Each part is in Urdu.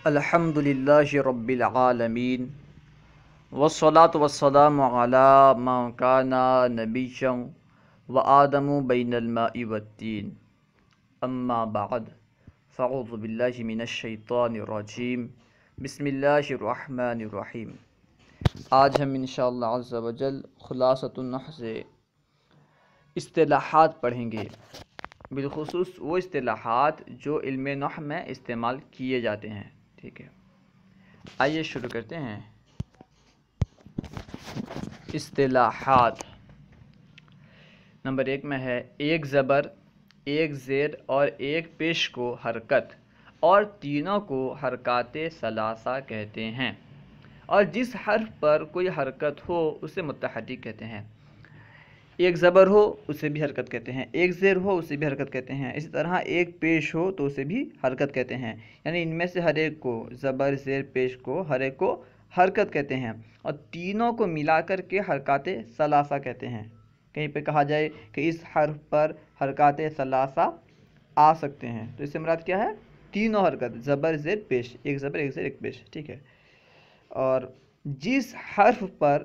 الحمدللہ رب العالمین والصلاة والسلام علی من کان نبیا وآدم بین الماء والطین اما بعد فاعوذ باللہ من الشیطان الرجیم بسم اللہ الرحمن الرحیم۔ آج ہم انشاءاللہ عز و جل خلاصۃ النحو سے اصطلاحات پڑھیں گے، بالخصوص وہ اصطلاحات جو علم نحو میں استعمال کیے جاتے ہیں۔ ٹھیک ہے، آئیے شروع کرتے ہیں۔ اصطلاحات نمبر 1 میں ہے ایک زبر، ایک زیر اور ایک پیش کو حرکت، اور تینوں کو حرکات ثلاثہ کہتے ہیں، اور جس حرف پر کوئی حرکت ہو اسے متحرک کہتے ہیں۔ ایک زبر ہو اسے بھی حرکت کہتے ہیں، ایک زیر ہو اسے بھی حرکت کہتے ہیں، اسی طرح ایک پیش ہو تو اسے بھی حرکت کہتے ہیں۔ یعنی ان میں سے ہر ایک کو، زبر، زیر، پیش کو، ہر ایک کو حرکت کہتے ہیں، اور تینوں کو ملا کر کے حرکات ثلاثہ کہتے ہیں۔ کہیں پہ کہا جائے کہ اس حرف پر حرکات ثلاثہ آ سکتے ہیں تو اس سے مراد کیا ہے؟ تینوں حرکت، زبر، زیر، پیش، ایک زبر، ایک زیر، ایک پیش۔ ٹھیک ہے، اور جس حرف پر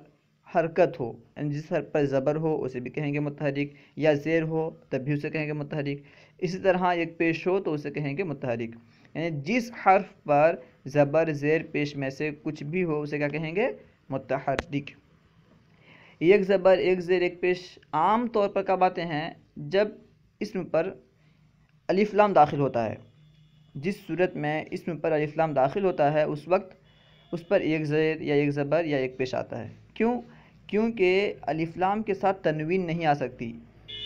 حرکت ہو، یعنی جس حرف پر زبر ہو اسے بھی کہیں گے متحرک، یا زیر ہو تب بھی اسے کہیں گے متحرک، اسی طرح ایک پیش ہو تو اسے کہیں گے متحرک۔ یعنی جس حرف پر زبر، زیر، پیش میں سے کچھ بھی ہو اسے کیا کہیں گے؟ متحرک۔ ایک زبر، ایک زیر، ایک پیش عام طور پر کب آتے ہیں؟ جب اسم پر الف لام داخل ہوتا ہے۔ جس صورت میں اسم پر الف لام داخل ہوتا ہے اس وقت اس پر ایک زیر یا ایک زبر یا ایک پیش آتا ہے۔ کیوں؟ کیونکہ الف لام کے ساتھ تنوین نہیں آ سکتی۔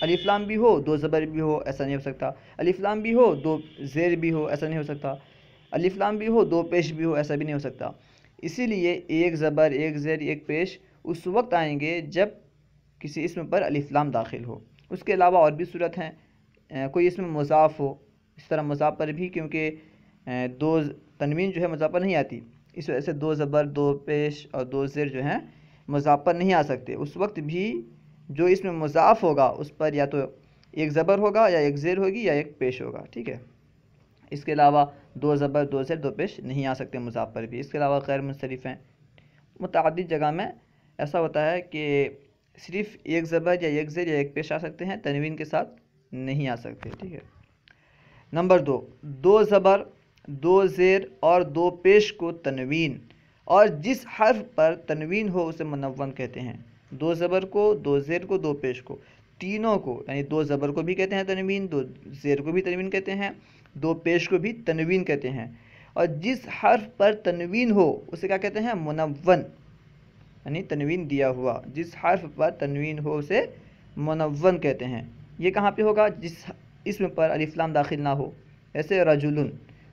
الف لام بھی ہو دو زبر بھی ہو ایسا نہیں ہو سکتا، الف لام بھی ہو دو زیر بھی ہو ایسا نہیں ہو سکتا، الف لام بھی ہو دو پیش بھی ہو ایسا بھی نہیں ہو سکتا۔ اسی لیے ایک زبر، ایک زیر، ایک پیش اس وقت آئیں گے جب کسی اسم پر الف لام داخل ہو۔ اس کے علاوہ اور بھی صورت ہیں، کوئی اسم مضاف ہو، اس طرح مضاف پر بھی کیونکہ دو تنوین جو ہے مضاف پر نہیں آتی، اس وجہ سے دو زبر، دو پیش اور دو زیر جو ہیں مضاف پر نہیں آ سکتے۔ اس وقت بھی جو اسم مضاف ہوگا اس پر یا تو ایک زبر ہوگا یا ایک زیر ہوگی یا ایک پیش ہوگا۔ ٹھیک ہے، اس کے علاوہ دو زبر، دو زیر، دو پیش نہیں آ سکتے مضاف پر بھی۔ اس کے علاوہ غیر منصرف ہیں، متعدد جگہ میں ایسا ہوتا ہے کہ صرف ایک زبر یا ایک زیر یا ایک پیش آ سکتے ہیں، تنوین کے ساتھ نہیں آ سکتے۔ ٹھیک ہے، نمبر 2، دو زبر، دو زیر اور دو پیش کو تنوین، اور جس حرف پر تنوین ہو اسے منون کہتے ہیں۔ دو زبر کو، دو زیر کو، دو پیش کو، تینوں کو، یعنی دو زبر کو بھی کہتے ہیں تنوین، دو زیر کو بھی تنوین کہتے ہیں، دو پیش کو بھی تنوین کہتے ہیں، اور جس حرف پر تنوین ہو اسے کیا کہتے ہیں؟ منون، یعنی تنوین دیا ہوا۔ جس حرف پر تنوین ہو اسے منون کہتے ہیں۔ یہ کہاں پہ ہوگا؟ جس اسم پر الف لام داخل نہ ہو، ایسے رجلن،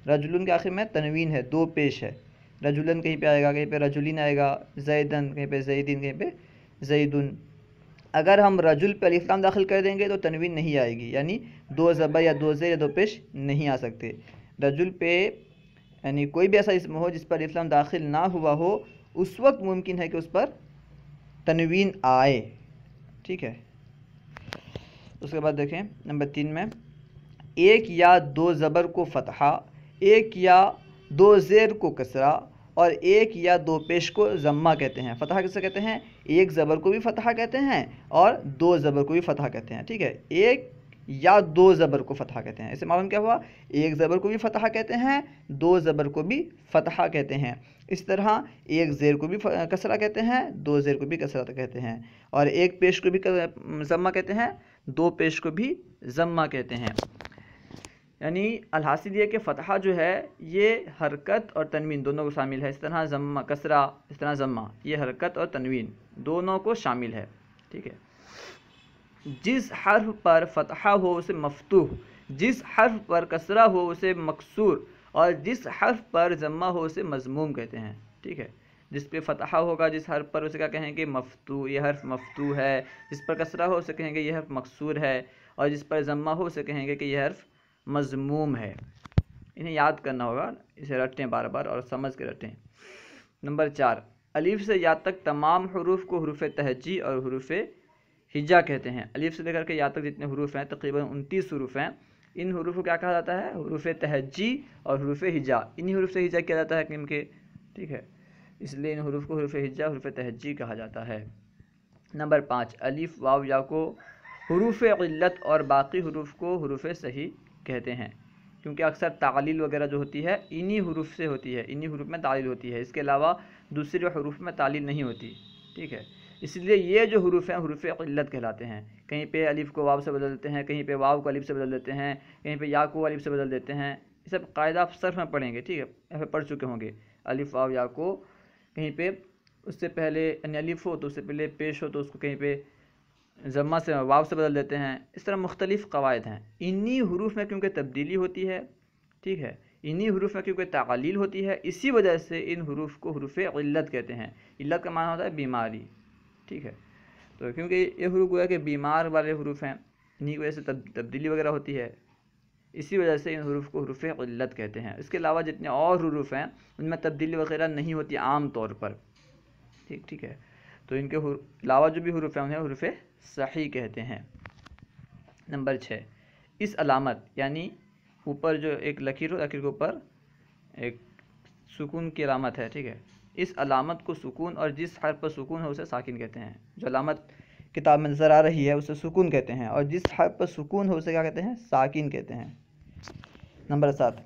رجلن کے آخر میں تنوین ہے، دو پیش ہے، رجلن کہیں پہ آئے گا، کہیں پہ رجلین آئے گا، زیدن کہیں پہ زیدین، کہیں پہ زیدن۔ اگر ہم رجل پہ الف لام داخل کر دیں گے تو تنوین نہیں آئے گی، یعنی دو زبر یا دو زیر یا دو پیش نہیں آ سکتے۔ رجل پہ یعنی کوئی بھی ایسا اسم ہو جس پر الف لام داخل نہ ہوا ہو اس وقت ممکن ہے کہ اس پر تنوین آئے۔ ٹھیک ہے، اس کے بعد دیکھیں نمبر 3 میں ایک یا دو زبر کو فتحہ، ایک یا دو زیر کو کسرہ، اور ایک یا دو پیش کو ضمہ کہتے ہیں۔ فتحہ کسے کہتے ہیں؟ ایک زبر کو بھی فتحہ کہتے ہیں اور دو زبر کو بھی فتحہ کہتے ہیں۔ ٹھیک ہے، ایک یا دو زبر کو فتحہ کہتے ہیں۔ اسے معلوم کیا ہوا؟ ایک زبر کو بھی فتحہ کہتے ہیں، دو زبر کو بھی فتحہ کہتے ہیں، اس طرح ایک زیر کو بھی کسرہ کہتے ہیں، دو زیر کو بھی کسرہ کہتے ہیں، اور ایک پیش کو بھی ضمہ کہتے ہیں، دو پیش کو بھی ضمہ کہتے ہیں۔ یعنی الحاصل یہ کہ فتحہ جو ہے یہ حرکت اور تنوین دونوں کو شامل ہے، اس طرح ضمہ، کسرہ، اس طرح ضمہ، یہ حرکت اور تنوین دونوں کو شامل ہے۔ ٹھیک ہے، جس حرف پر فتحہ ہو اسے مفتوح، جس حرف پر کسرہ ہو اسے مکسور، اور جس حرف پر ضمہ ہو اسے مضموم کہتے ہیں۔ ٹھیک ہے، جس پہ فتحہ ہوگا جس حرف پر اسے کیا کہیں گے؟ مفتوح، یہ حرف مفتوح ہے۔ جس پر کسرہ ہو اسے کہیں گے یہ حرف مکسور ہے، اور جس پر ضمہ ہو اسے کہیں گے کہ یہ حرف مضموم ہے۔ انہیں یاد کرنا ہوگا، اسے رٹیں بار بار اور سمجھ کے رٹیں۔ نمبر 4، الف سے یا تک تمام حروف کو حروف تہجی اور حروف ہجا کہتے ہیں۔ الف سے لے کر کے یا تک جتنے حروف ہیں تقریباً 29 حروف ہیں، ان حروف کو کیا کہا جاتا ہے؟ حروف تہجی اور حروف ہجا، انہی حروف سے ہجا کیا جاتا ہے کلم کے، ٹھیک ہے، اس لیے ان حروف کو حروف ہجا حروف تہجی کہا جاتا ہے۔ نمبر 5، الف واو یا کو حروف علت اور باقی حروف کو حروف صحیح کہتے ہیں، کیونکہ اکثر تعلیل وغیرہ جو ہوتی ہے انہی حروف سے ہوتی ہے، انہی حروف میں تعلیل ہوتی ہے، اس کے علاوہ دوسرے حروف میں تعلیل نہیں ہوتی، ٹھیک ہے، اس لیے یہ جو حروف ہیں حروف علت کہلاتے ہیں۔ کہیں پہ الف کو واو سے بدل دیتے ہیں، کہیں پہ واو کو الف سے بدل دیتے ہیں، کہیں پہ یا کو الف سے بدل دیتے ہیں، یہ سب قاعدہ آپ صرف میں پڑھیں گے، ٹھیک ہے، ایسے پڑھ چکے ہوں گے۔ الف واو یا کو کہیں پہ اس سے پہلے یعنی الف ہو تو اس سے پہلے پیش ہو تو اس کو کہیں پہ ضمہ سے واو سے بدل دیتے ہیں، اس طرح مختلف قواعد ہیں۔ انہی حروف میں کیونکہ تبدیلی ہوتی ہے، ٹھیک ہے، انہی حروف میں کیونکہ تعلیل ہوتی ہے، اسی وجہ سے ان حروف کو حروف علت کہتے ہیں۔ علت کا معنی ہوتا ہے بیماری، ٹھیک ہے، تو کیونکہ یہ حروف گویا کہ بیمار والے حروف ہیں، انہی کی وجہ سے تبدیلی وغیرہ ہوتی ہے، اسی وجہ سے ان حروف کو حروف علت کہتے ہیں۔ اس کے علاوہ جتنے اور حروف ہیں ان میں تبدیلی وغیرہ نہیں ہوتی عام طور پر، ٹھیک ہے، تو ان کے علاوہ جو بھی حروف ہیں انہیں حروف صحیح کہتے ہیں۔ نمبر 6، اس علامت یعنی اوپر جو ایک لکیر ہو، لکیر کے اوپر ایک سکون کی علامت ہے، ٹھیک ہے، اس علامت کو سکون اور جس حرف پر سکون ہو اسے ساکن کہتے ہیں۔ جو علامت کتاب میں نظر آ رہی ہے اسے سکون کہتے ہیں، اور جس حرف پر سکون ہو اسے کیا کہتے ہیں؟ ساکن کہتے ہیں۔ نمبر 7،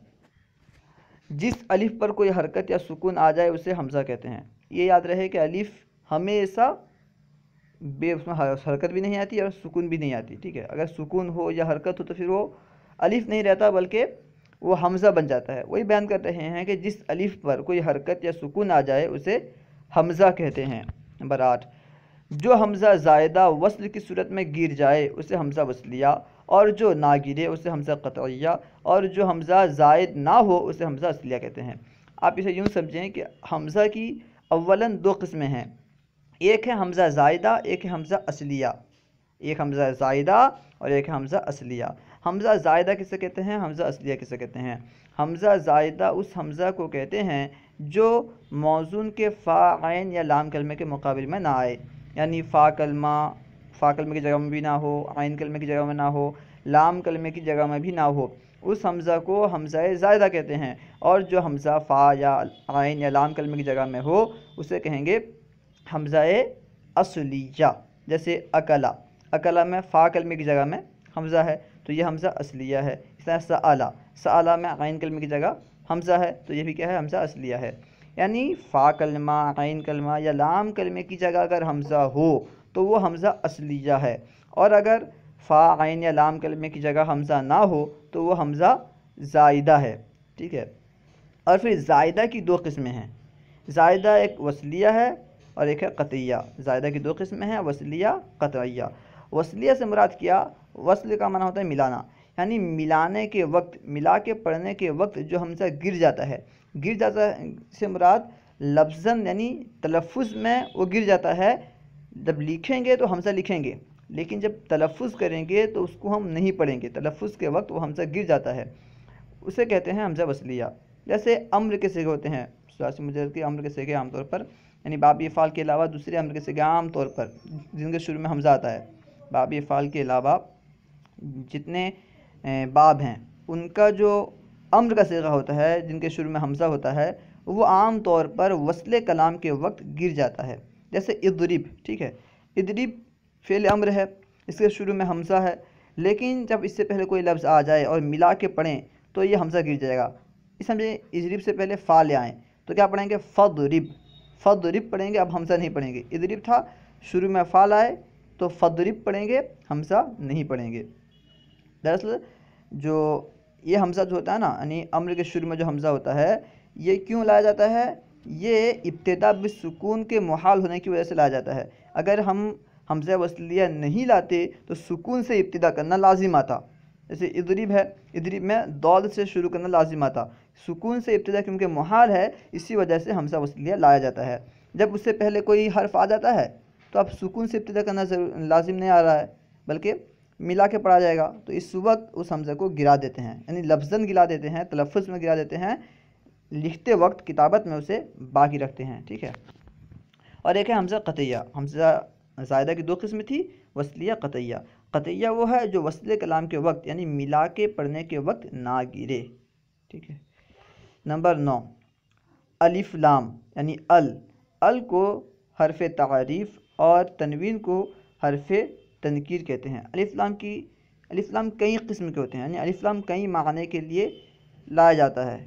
جس الف پر کوئی حرکت یا سکون آ جائے اسے حمزہ کہتے ہیں۔ یہ یاد رہے کہ الف ہمیشہ اس میں حرکت بھی نہیں آتی اور سکون بھی نہیں آتی، ٹھیک ہے، اگر سکون ہو یا حرکت ہو تو پھر وہ الف نہیں رہتا بلکہ وہ حمزہ بن جاتا ہے۔ وہی بیان کر رہے ہیں کہ جس الف پر کوئی حرکت یا سکون آ جائے اسے حمزہ کہتے ہیں۔ نمبر 8، جو حمزہ زائدہ وصل کی صورت میں گر جائے اسے حمزہ وصلیہ، اور جو نہ گرے اسے حمزہ قطعیہ، اور جو حمزہ زائد نہ ہو اسے حمزہ اصلیہ کہتے ہیں۔ آپ اسے یوں سمجھیں کہ حمزہ کی اولاً 2 قسمیں ہیں، ایک ہے حمزہ زائدہ، ایک ہے حمزہ اصلیہ، ایک حمزہ زائدہ اور ایک حمزہ اصلیہ۔ حمزہ زائدہ کسے کہتے ہیں؟ حمزہ اصلیہ کسے کہتے ہیں؟ حمزہ زائدہ اس حمزہ کو کہتے ہیں جو موزون کے فا عین یا لام کلمے کے مقابل میں نہ آئے، یعنی فا کلمے کی جگہ میں بھی نہ ہو، عین کلمے کی جگہ میں نہ ہو، لام کلمے کی جگہ میں بھی نہ ہو، اس حمزہ کو حمزہ زائدہ کہتے ہیں۔ اور جو حمزہ فا یا عین یا لام کلمے کی جگہ میں ہو اسے کہیں گے حمزہ اصلیہ۔ جیسے اکلا میں فا کلمے کی جگہ میں حمزہ ہے تو یہ حمزہ اصلیہ ہے۔ اس طرح سألہ میں عین کلمے کی جگہ حمزہ ہے تو یہ بھی کیا ہے؟ حمزہ اصلیہ ہے۔ یعنی فا کلمہ، عین کلمہ یا لام کلمے کی جگہ اگر حمزہ ہو تو وہ حمزہ اصلیہ ہے، اور اگر فا عین یا لام کلمے کی جگہ حمزہ نہ ہو تو وہ حمزہ زائدہ ہے، ٹھیک ہے۔ اور پھر زائدہ کی 2 قسمیں ہیں، زائدہ ایک وصلیہ ہے اور ایک ہے قطعیہ۔ زائدہ کی 2 قسمیں ہیں، وصلیہ، قطعیہ۔ وصلیہ سے مراد کیا؟ وصل کا معنی ہوتا ہے ملانا، یعنی ملانے کے وقت، ملا کے پڑھنے کے وقت جو حمزہ گر جاتا ہے سے مراد لفظاً یعنی تلفظ میں وہ گر جاتا ہے۔ جب لکھیں گے تو حمزہ لکھیں گے، لیکن جب تلفظ کریں گے تو اس کو ہم نہیں پڑھیں گے، تلفظ کے وقت وہ حمزہ گر جاتا ہے، اسے کہتے ہیں حمزہ وصلیہ۔ جیسے امر کے صیغے ہوتے ہیں، ثلاثی مجرد کے امر کے صیغے عام طور پر، یعنی باب افعال کے علاوہ دوسرے امر کے صیغے عام طور پر جن کے شروع میں حمزہ آتا ہے، باب افعال کے علاوہ جتنے باب ہیں ان کا جو امر کا صیغہ ہوتا ہے جن کے شروع میں حمزہ ہوتا ہے وہ عام طور پر وصل کلام کے وقت گر جاتا ہے۔ جیسے اضرب، ٹھیک ہے، اضرب فعل امر ہے، اس کے شروع میں حمزہ ہے، لیکن جب اس سے پہلے کوئی لفظ آ جائے اور ملا کے پڑھیں تو یہ حمزہ گر جائے گا۔ اس سمجھے اضرب سے پہلے فا لے آئیں تو کیا پڑھیں گے؟ فضرب پڑھیں گے، اب حمزہ نہیں پڑھیں گے۔ اضرب تھا، شروع میں فا لائے تو فضرب پڑھیں گے، حمزہ نہیں پڑھیں گے۔ دراصل جو یہ حمزہ جو ہوتا ہے نا، یعنی امر کے شروع میں جو حمزہ ہوتا ہے یہ کیوں لایا جاتا ہے؟ یہ ابتدا بالسکون کے محال ہونے کی وجہ سے لایا جاتا ہے۔ اگر ہم حمزہ وصلیہ نہیں لاتے تو سکون سے ابتدا کرنا لازم آتا۔ جیسے اضرب ہے، اضرب میں ضاد سے شروع کرنا لازم آتا، سکون سے ابتدا کیونکہ محال ہے اسی وجہ سے حمزہ وصلیہ لایا جاتا ہے۔ جب اس سے پہلے کوئی حرف آ جاتا ہے تو اب سکون سے ابتدا کرنا لازم نہیں آ رہا ہے بلکہ ملا کے پڑھا جائے گا، تو اس وقت اس حمزہ کو گرا دیتے ہیں، یعنی لفظاً گرا دیتے ہیں، تلفظ میں گرا دیتے ہیں، لکھتے وقت کتابت میں اسے باقی رکھتے ہیں، ٹھیک ہے۔ اور ایک ہے حمزہ قطعیہ۔ حمزہ زائدہ کی 2 قسم تھی، وصلیہ، قطعیہ۔ قطعیہ وہ ہے جو وصل کلام کے وقت یعنی ملا کے پڑھنے کے وقت نہ گرے، ٹھیک ہے۔ نمبر 9، الف لام یعنی ال کو حرف تعریف اور تنوین کو حرف تنکیر کہتے ہیں۔ الف لام کئی قسم کے ہوتے ہیں، یعنی الف لام کئی معنی کے لیے لایا جاتا ہے،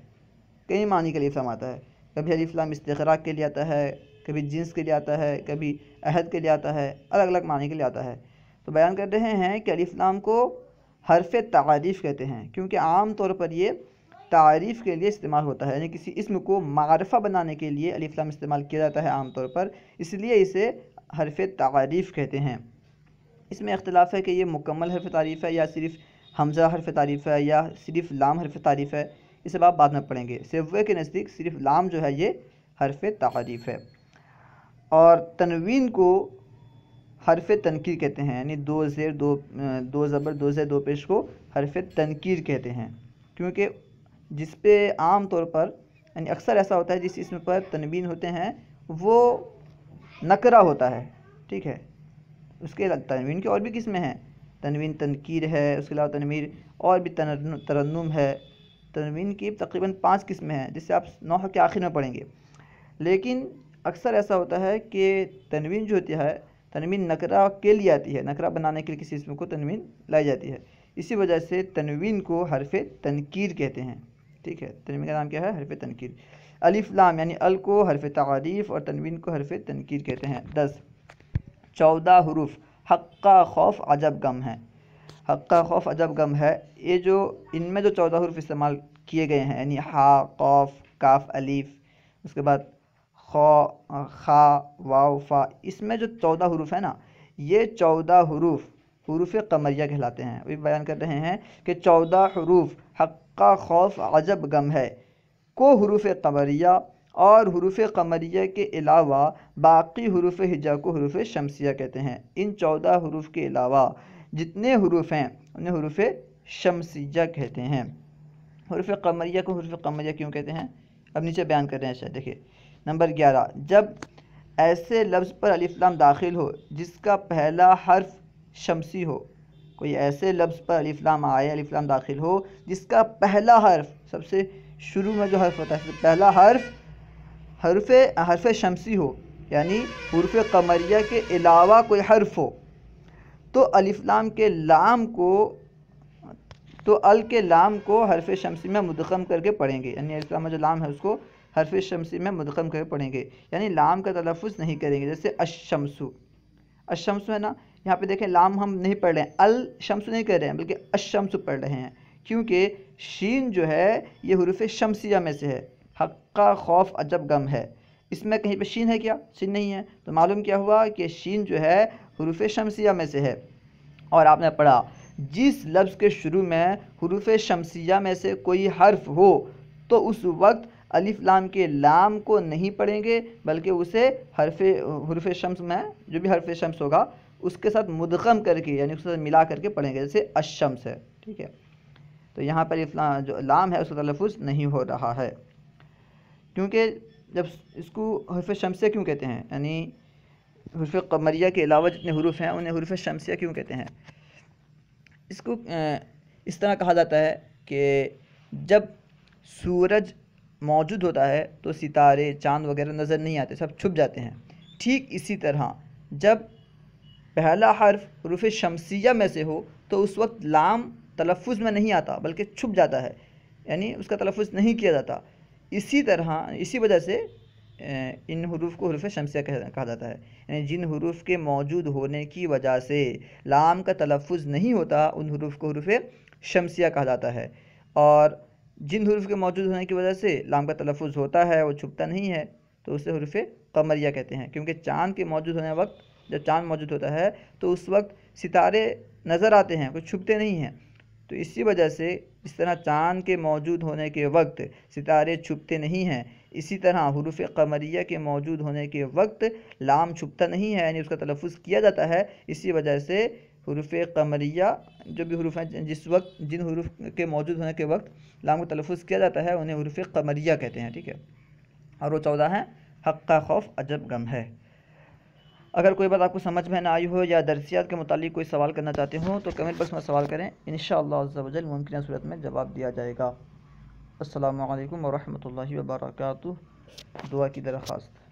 کئی معنی کے لیے الف لام آتا ہے۔ کبھی الف لام استغراق کے لیے آتا ہے، کبھی جنس کے لیے آتا ہے، کبھی عہد کے لیے آتا ہے، الگ الگ معنی کے لیے آتا ہے۔ تو بیان کر رہے ہیں کہ الف لام کو حرف تعریف کہتے ہیں، کیونکہ عام طور پر یہ تعریف کے لیے استعمال ہوتا ہے، یعنی کسی اسم کو معرفہ بنانے کے لیے الف لام استعمال کیا جاتا ہے عام طور پر، اس لیے اسے حرف تعریف کہتے ہیں۔ اس میں اختلاف ہے کہ یہ مکمل حرف تعریف ہے یا صرف حمزہ حرف تعریف ہے یا صرف لام حرف تعریف ہے، یہ سب آپ بعد میں پڑھیں گے۔ سیوے کے نزدیک صرف لام جو ہے یہ حرف تعریف ہے۔ اور تنوین کو حرف تنکیر کہتے ہیں، یعنی دو زیر دو زبر دو زیر دو پیش کو حرف تنکیر کہتے ہیں، کیونکہ جس پہ عام طور پر یعنی اکثر ایسا ہوتا ہے جس اسم پر تنوین ہوتے ہیں وہ نکرہ ہوتا ہے، ٹھیک ہے۔ اس کے تنوین کی اور بھی قسمیں ہیں، تنوین تنکیر ہے، اس کے علاوہ تنوین اور بھی ترنم ہے۔ تنوین کی تقریباً 5 قسمیں ہیں جس سے آپ نحو کے آخر میں پڑھیں گے، لیکن اکثر ایسا ہوتا ہے کہ تنوین جو ہوتی ہے تنوین نکرہ کے لیے آتی ہے، نکرہ بنانے کے لیے کسی اسم کو تنوین لائی جاتی ہے، اسی وجہ سے تنوین کو حرف تنکیر کہتے ہیں، ٹھیک ہے۔ تنوین کا نام کیا ہے؟ حرف تنکیر۔ الف لام یعنی ال کو حرف تعریف اور تنوین کو حرف تنکیر کہتے ہیں۔ 10، 14 حروف حقہ خوف عجب غم ہے۔ حقہ خوف عجب غم ہے، یہ جو ان میں جو 14 حروف استعمال کیے گئے ہیں، یعنی ہا، قاف، کاف، الف، اس کے بعد خا، واو، فا، اس میں جو 14 حروف ہیں نا، یہ 14 حروف قمریہ کہلاتے ہیں۔ ابھی بیان کر رہے ہیں کہ 14 حروف حقہ خوف عجب غم ہے کو حروف قمریہ اور حروف قمریہ کے علاوہ باقی حروف ہجا کو حروف شمسیہ کہتے ہیں۔ ان 14 حروف کے علاوہ جتنے حروف ہیں انہیں حروف شمسیہ کہتے ہیں۔ حروف قمریہ کو حروف قمریہ کیوں کہتے ہیں؟ اب نیچے بیان کر رہے ہیں، شاید دیکھیں۔ نمبر 11، جب ایسے لفظ پر الف لام داخل ہو جس کا پہلا حرف شمسی ہو، کوئی ایسے لفظ پر الف لام آئے، الف لام داخل ہو جس کا پہلا حرف، سب سے شروع میں جو حرف ہوتا ہے پہلا حرف شمسی ہو، یعنی حروف قمریہ کے علاوہ کوئی حرف ہو، تو الف لام کے لام کو حرف شمسی میں مدغم کر کے پڑھیں گے، یعنی الف لام میں جو لام ہے اس کو حرف شمسی میں مدغم کر کے پڑھیں گے، یعنی لام کا تلفظ نہیں کریں گے۔ جیسے الشمس ہے نا، یہاں پہ دیکھیں لام ہم نہیں پڑھ رہے ہیں، الشمس نہیں کہہ رہے ہیں بلکہ الشمس پڑھ رہے ہیں، کیونکہ شین جو ہے یہ حروف شمسیہ میں سے ہے۔ حقہ خوف عجب غم ہے، اس میں کہیں پہ شین ہے کیا؟ شین نہیں ہے، تو معلوم کیا ہوا کہ شین جو ہے حروف شمسیہ میں سے ہے۔ اور آپ نے پڑھا جس لفظ کے شروع میں حروف شمسیہ میں سے کوئی حرف ہو تو اس وقت الف لام کے لام کو نہیں پڑھیں گے بلکہ اسے حرف شمس میں جو بھی حرف شمس ہوگا اس کے ساتھ مدغم کر کے، یعنی اس کے ساتھ ملا کر کے پڑھیں گے، جیسے الشمس ہے، ٹھیک ہے۔ تو یہاں پر الف لام جو لام ہے اس کا تلفظ نہیں ہو رہا ہے، کیونکہ جب اس کو حرف شمسیہ کیوں کہتے ہیں، یعنی حروف قمریہ کے علاوہ جتنے حروف ہیں انہیں حروف شمسیہ کیوں کہتے ہیں؟ اس کو اس طرح کہا جاتا ہے کہ جب سورج موجود ہوتا ہے تو ستارے، چاند وغیرہ نظر نہیں آتے، سب چھپ جاتے ہیں۔ ٹھیک اسی طرح جب پہلا حرف حروف شمسیہ میں سے ہو تو اس وقت لام تلفظ میں نہیں آتا بلکہ چھپ جاتا ہے، یعنی اس کا تلفظ نہیں کیا جاتا۔ اسی وجہ سے ان حروف کو حروف شمسیہ کہا جاتا ہے، یعنی جن حروف کے موجود ہونے کی وجہ سے لام کا تلفظ نہیں ہوتا ان حروف کو حروف شمسیہ کہا جاتا ہے، اور جن حروف کے موجود ہونے کی وجہ سے لام کا تلفظ ہوتا ہے وہ چھپتا نہیں ہے تو اسے حروف قمریہ کہتے ہیں، کیونکہ چاند کے موجود ہونے وقت جب چاند موجود ہوتا ہے تو اس وقت ستارے نظر آتے ہیں، کوئی چھپتے نہیں ہیں، تو اسی وجہ سے اس طرح چاند کے موجود ہونے کے وقت ستارے چھپتے نہیں ہیں، اسی طرح حروف قمریہ کے موجود ہونے کے وقت لام چھپتا نہیں ہے، یعنی اس کا تلفظ کیا جاتا ہے۔ اسی وجہ سے حروف قمریہ جو بھی حروف ہیں جن حروف کے موجود ہونے کے وقت لام کا تلفظ کیا جاتا ہے انہیں حروف قمریہ کہتے ہیں، ٹھیک ہے۔ اور وہ 14 ہیں، حقہ خوف عجب غم ہے۔ اگر کوئی بات آپ کو سمجھ میں نہ آئی ہو یا درسیات کے متعلق کوئی سوال کرنا چاہتے ہوں تو کمنٹ باکس میں سوال کریں، انشاءاللہ عز و جل ممکنہ صورت میں جواب دیا جائے گا۔ السلام علیکم ورحمۃ اللہ وبرکاتہ۔ دعا کی درخواست۔